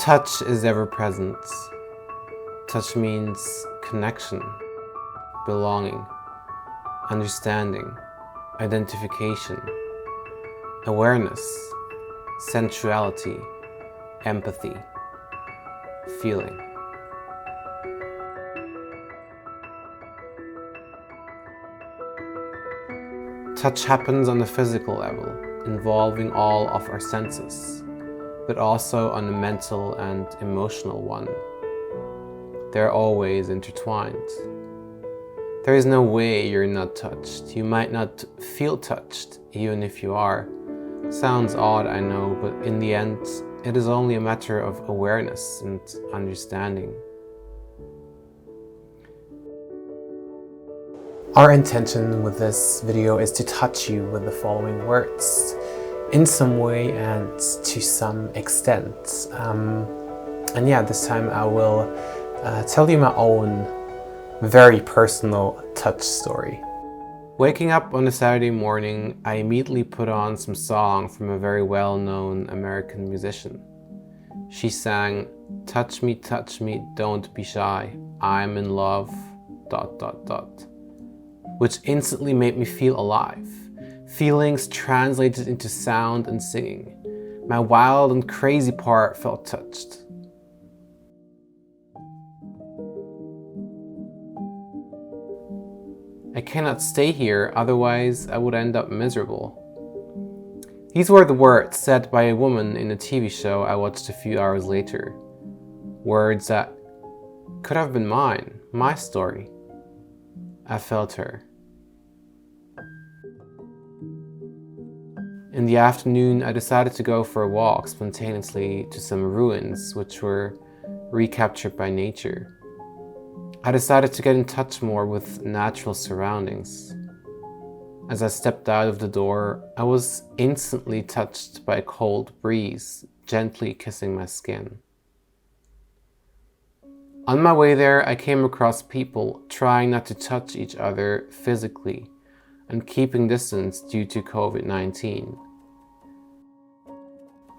Touch is ever present. Touch means connection, belonging, understanding, identification, awareness, sensuality, empathy, feeling. Touch happens on the physical level, involving all of our senses, but also on the mental and emotional one. They're always intertwined. There is no way you're not touched. You might not feel touched, even if you are. Sounds odd, I know, but in the end, it is only a matter of awareness and understanding. Our intention with this video is to touch you with the following words, in some way and to some extent. This time I will tell you my own very personal touch story. Waking up on a Saturday morning, I immediately put on some song from a very well-known American musician. She sang, touch me, don't be shy, I'm in love, ... which instantly made me feel alive. Feelings translated into sound and singing. My wild and crazy part felt touched. I cannot stay here, otherwise I would end up miserable. These were the words said by a woman in a TV show I watched a few hours later. Words that could have been mine, my story. I felt her. In the afternoon, I decided to go for a walk spontaneously to some ruins which were recaptured by nature. I decided to get in touch more with natural surroundings. As I stepped out of the door, I was instantly touched by a cold breeze, gently kissing my skin. On my way there, I came across people trying not to touch each other physically and keeping distance due to COVID-19.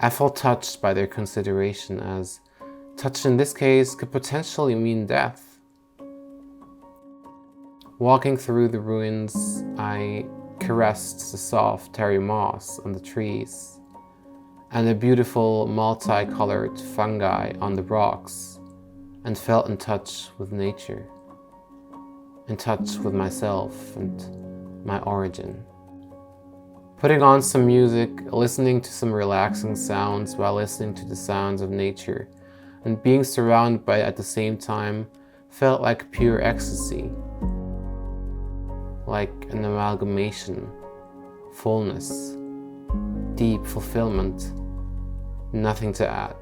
I felt touched by their consideration, as touch in this case could potentially mean death. Walking through the ruins, I caressed the soft terry moss on the trees and the beautiful multicolored fungi on the rocks, and felt in touch with nature, in touch with myself and my origin. Putting on some music, listening to some relaxing sounds while listening to the sounds of nature, and being surrounded by it at the same time felt like pure ecstasy, like an amalgamation, fullness, deep fulfillment, nothing to add,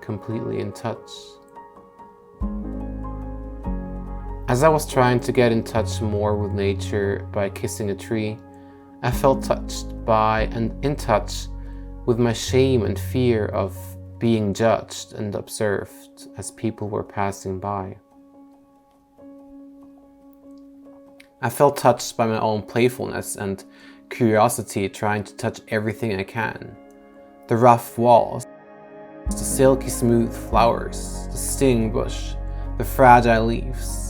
completely in touch. As I was trying to get in touch more with nature by kissing a tree, I felt touched by and in touch with my shame and fear of being judged and observed as people were passing by. I felt touched by my own playfulness and curiosity, trying to touch everything I can. The rough walls, the silky smooth flowers, the stinging bush, the fragile leaves.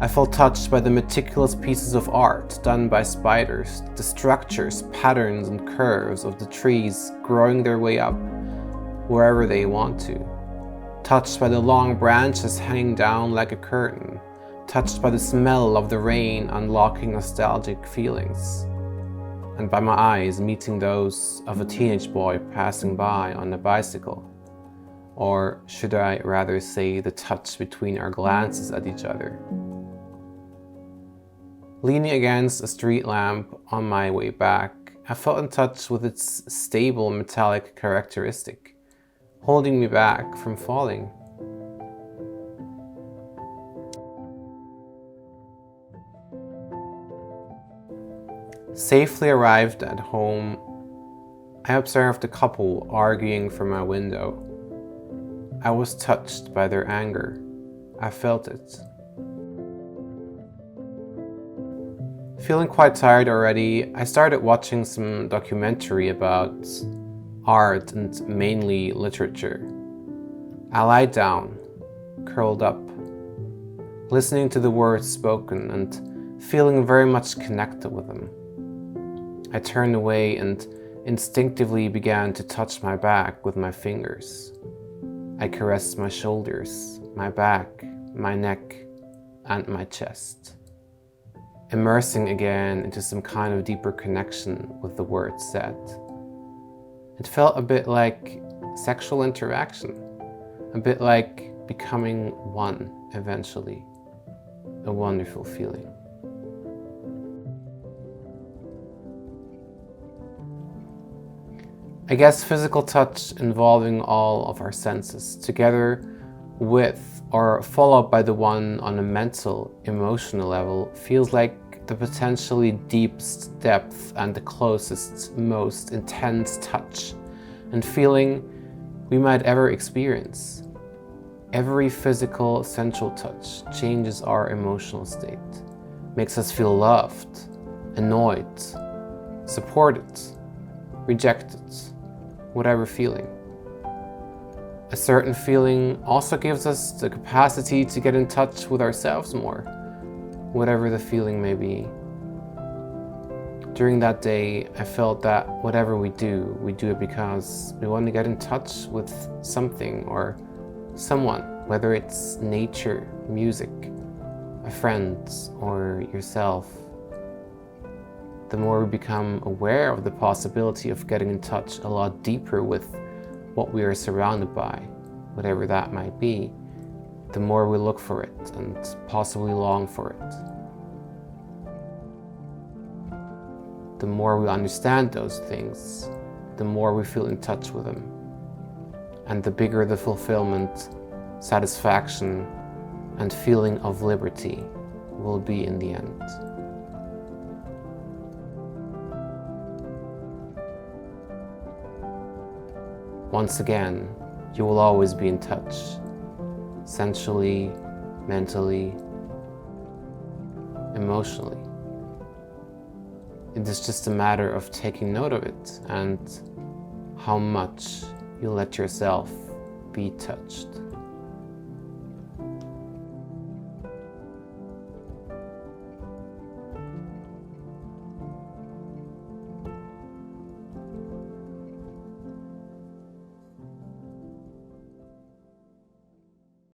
I felt touched by the meticulous pieces of art done by spiders, the structures, patterns, and curves of the trees growing their way up wherever they want to. Touched by the long branches hanging down like a curtain. Touched by the smell of the rain unlocking nostalgic feelings. And by my eyes meeting those of a teenage boy passing by on a bicycle. Or should I rather say the touch between our glances at each other. Leaning against a street lamp on my way back, I felt in touch with its stable metallic characteristic, holding me back from falling. Safely arrived at home, I observed a couple arguing from my window. I was touched by their anger. I felt it. Feeling quite tired already, I started watching some documentary about art and mainly literature. I lie down, curled up, listening to the words spoken and feeling very much connected with them. I turned away and instinctively began to touch my back with my fingers. I caressed my shoulders, my back, my neck, and my chest, immersing again into some kind of deeper connection with the words said. It felt a bit like sexual interaction, a bit like becoming one eventually. A wonderful feeling. I guess physical touch involving all of our senses together with or followed by the one on a mental, emotional level feels like the potentially deepest depth and the closest, most intense touch and feeling we might ever experience. Every physical, sensual touch changes our emotional state, makes us feel loved, annoyed, supported, rejected, whatever feeling. A certain feeling also gives us the capacity to get in touch with ourselves more, whatever the feeling may be. During that day, I felt that whatever we do it because we want to get in touch with something or someone, whether it's nature, music, a friend, or yourself. The more we become aware of the possibility of getting in touch a lot deeper with what we are surrounded by, whatever that might be, the more we look for it and possibly long for it. The more we understand those things, the more we feel in touch with them. And the bigger the fulfillment, satisfaction, and feeling of liberty will be in the end. Once again, you will always be in touch, sensually, mentally, emotionally. It is just a matter of taking note of it and how much you let yourself be touched.